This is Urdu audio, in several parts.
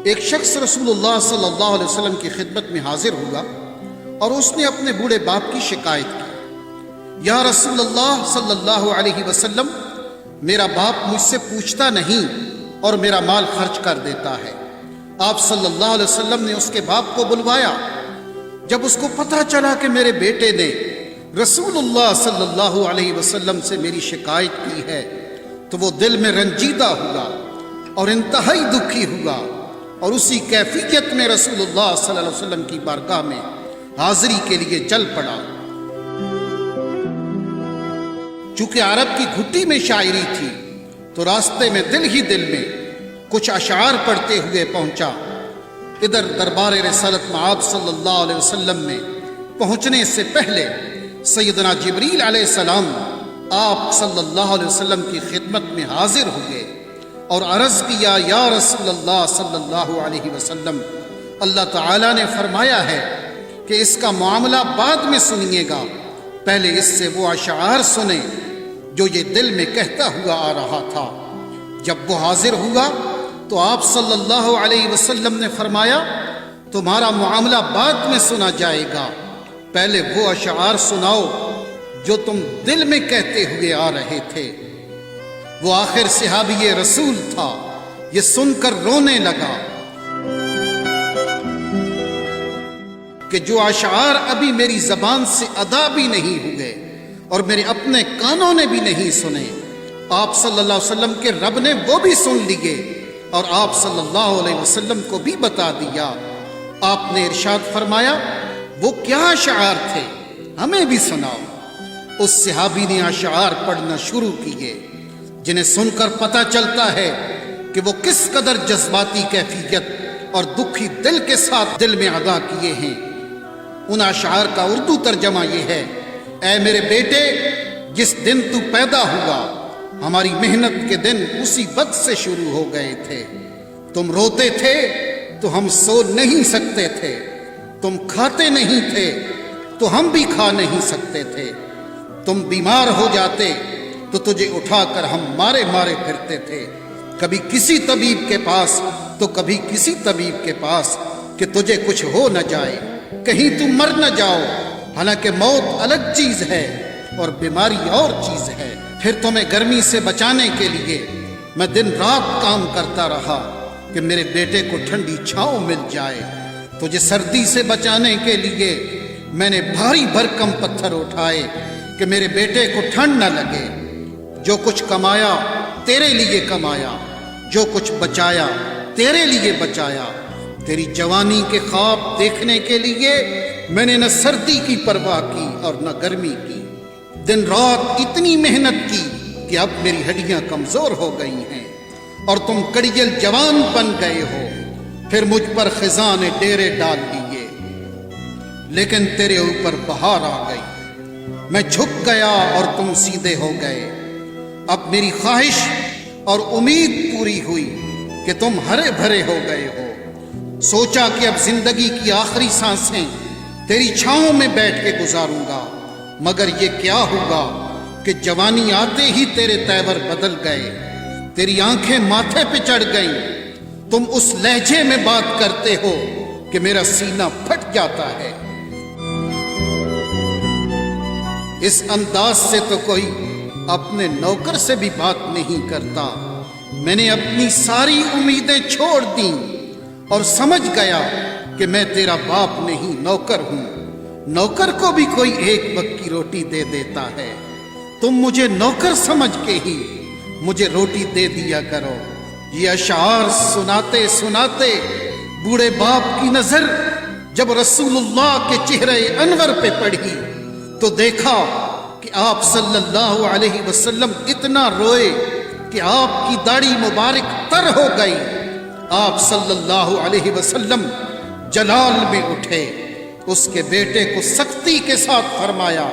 ایک شخص رسول اللہ صلی اللہ علیہ وسلم کی خدمت میں حاضر ہوا اور اس نے اپنے بوڑھے باپ کی شکایت کی، یا رسول اللہ صلی اللہ علیہ وسلم، میرا باپ مجھ سے پوچھتا نہیں اور میرا مال خرچ کر دیتا ہے۔ آپ صلی اللہ علیہ وسلم نے اس کے باپ کو بلوایا۔ جب اس کو پتہ چلا کہ میرے بیٹے نے رسول اللہ صلی اللہ علیہ وسلم سے میری شکایت کی ہے تو وہ دل میں رنجیدہ ہوا اور انتہائی دکھی ہوا، اور اسی کیفیت میں رسول اللہ صلی اللہ علیہ وسلم کی بارگاہ میں حاضری کے لیے چل پڑا۔ چونکہ عرب کی گھٹی میں شاعری تھی تو راستے میں دل ہی دل میں کچھ اشعار پڑھتے ہوئے پہنچا۔ ادھر دربار رسالت مآب صلی اللہ علیہ وسلم میں پہنچنے سے پہلے سیدنا جبریل علیہ السلام آپ صلی اللہ علیہ وسلم کی خدمت میں حاضر ہوئے اور عرض کیا، یا رسول اللہ صلی اللہ علیہ وسلم، اللہ تعالیٰ نے فرمایا ہے کہ اس کا معاملہ بعد میں سنیے گا، پہلے اس سے وہ اشعار سنیں جو یہ دل میں کہتا ہوا آ رہا تھا۔ جب وہ حاضر ہوا تو آپ صلی اللہ علیہ وسلم نے فرمایا، تمہارا معاملہ بعد میں سنا جائے گا، پہلے وہ اشعار سناؤ جو تم دل میں کہتے ہوئے آ رہے تھے۔ وہ آخر صحابی رسول تھا، یہ سن کر رونے لگا کہ جو اشعار ابھی میری زبان سے ادا بھی نہیں ہوئے اور میرے اپنے کانوں نے بھی نہیں سنے، آپ صلی اللہ علیہ وسلم کے رب نے وہ بھی سن لیے اور آپ صلی اللہ علیہ وسلم کو بھی بتا دیا۔ آپ نے ارشاد فرمایا، وہ کیا اشعار تھے، ہمیں بھی سناؤ۔ اس صحابی نے اشعار پڑھنا شروع کیے جنہیں سن کر پتہ چلتا ہے کہ وہ کس قدر جذباتی کیفیت اور دکھی دل کے ساتھ دل میں ادا کیے ہیں۔ ان اشعار کا اردو ترجمہ یہ ہے، اے میرے بیٹے، جس دن تو پیدا ہوا ہماری محنت کے دن اسی وقت سے شروع ہو گئے تھے۔ تم روتے تھے تو ہم سو نہیں سکتے تھے، تم کھاتے نہیں تھے تو ہم بھی کھا نہیں سکتے تھے، تم بیمار ہو جاتے تو تجھے اٹھا کر ہم مارے مارے پھرتے تھے، کبھی کسی طبیب کے پاس تو کبھی کسی طبیب کے پاس کہ تجھے کچھ ہو نہ جائے، کہیں تم مر نہ جاؤ، حالانکہ موت الگ چیز ہے اور بیماری اور چیز ہے۔ پھر تمہیں گرمی سے بچانے کے لیے میں دن رات کام کرتا رہا کہ میرے بیٹے کو ٹھنڈی چھاؤں مل جائے، تجھے سردی سے بچانے کے لیے میں نے بھاری بھرکم پتھر اٹھائے کہ میرے بیٹے کو ٹھنڈ نہ لگے۔ جو کچھ کمایا تیرے لیے کمایا، جو کچھ بچایا تیرے لیے بچایا، تیری جوانی کے خواب دیکھنے کے لیے میں نے نہ سردی کی پرواہ کی اور نہ گرمی کی، دن رات اتنی محنت کی کہ اب میری ہڈیاں کمزور ہو گئی ہیں اور تم کڑیل جوان بن گئے ہو۔ پھر مجھ پر خزاں نے ڈیرے ڈال دیے، لیکن تیرے اوپر بہار آ گئی، میں جھک گیا اور تم سیدھے ہو گئے۔ اب میری خواہش اور امید پوری ہوئی کہ تم ہرے بھرے ہو گئے ہو۔ سوچا کہ اب زندگی کی آخری سانسیں تیری چھاؤں میں بیٹھ کے گزاروں گا، مگر یہ کیا ہوگا کہ جوانی آتے ہی تیرے تیور بدل گئے، تیری آنکھیں ماتھے پہ چڑھ گئیں، تم اس لہجے میں بات کرتے ہو کہ میرا سینہ پھٹ جاتا ہے۔ اس انداز سے تو کوئی اپنے نوکر سے بھی بات نہیں کرتا۔ میں نے اپنی ساری امیدیں چھوڑ دیں اور سمجھ گیا کہ میں تیرا باپ نہیں، نوکر ہوں۔ نوکر کو بھی کوئی ایک وقت کی روٹی دے دیتا ہے، تم مجھے نوکر سمجھ کے ہی مجھے روٹی دے دیا کرو۔ یہ اشعار سناتے سناتے بوڑھے باپ کی نظر جب رسول اللہ کے چہرے انور پہ پڑی تو دیکھا کہ آپ صلی اللہ علیہ وسلم اتنا روئے کہ آپ کی داڑھی مبارک تر ہو گئی۔ آپ صلی اللہ علیہ وسلم جلال میں اٹھے، اس کے بیٹے کو سختی کے ساتھ فرمایا،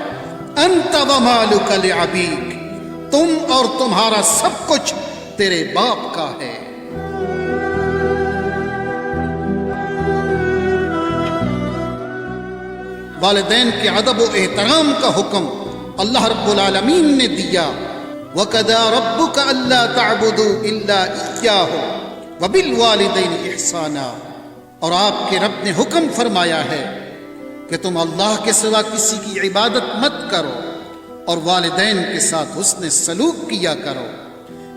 انت ومالک لابیک، تم اور تمہارا سب کچھ تیرے باپ کا ہے۔ والدین کے ادب و احترام کا حکم اللہ رب العالمین نے دیا، وَقَضَىٰ رَبُّكَ أَلَّا تَعْبُدُوا إِلَّا إِيَّاهُ، وبالوالدین احسانا، اور آپ کے رب نے حکم فرمایا ہے کہ تم اللہ کے سوا کسی کی عبادت مت کرو اور والدین کے ساتھ حسن سلوک کیا کرو۔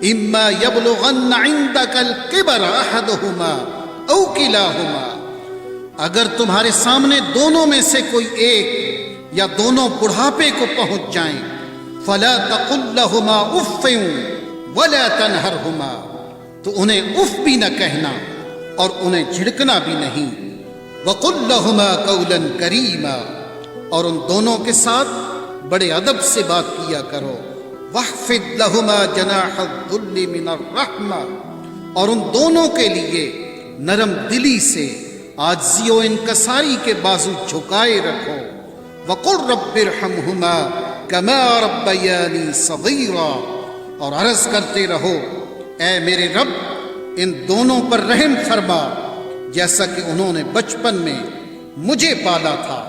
اما یبلغن عندک الکبر احدہما او کلاہما، اگر تمہارے سامنے دونوں میں سے کوئی ایک یا دونوں بڑھاپے کو پہنچ جائیں، فلا تقل لہما اف ولا تنہرہما، تو انہیں اف بھی نہ کہنا اور انہیں جھڑکنا بھی نہیں۔ وقل لہما قولا کریما، اور ان دونوں کے ساتھ بڑے ادب سے بات کیا کرو۔ واخفض لہما جناح الذل من الرحمہ، اور ان دونوں کے لیے نرم دلی سے عاجزی و انکساری کے بازو جھکائے رکھو۔ وقل رب ارحمہما کما ربیانی صغیرا، اور عرض کرتے رہو اے میرے رب ان دونوں پر رحم فرما جیسا کہ انہوں نے بچپن میں مجھے پالا تھا۔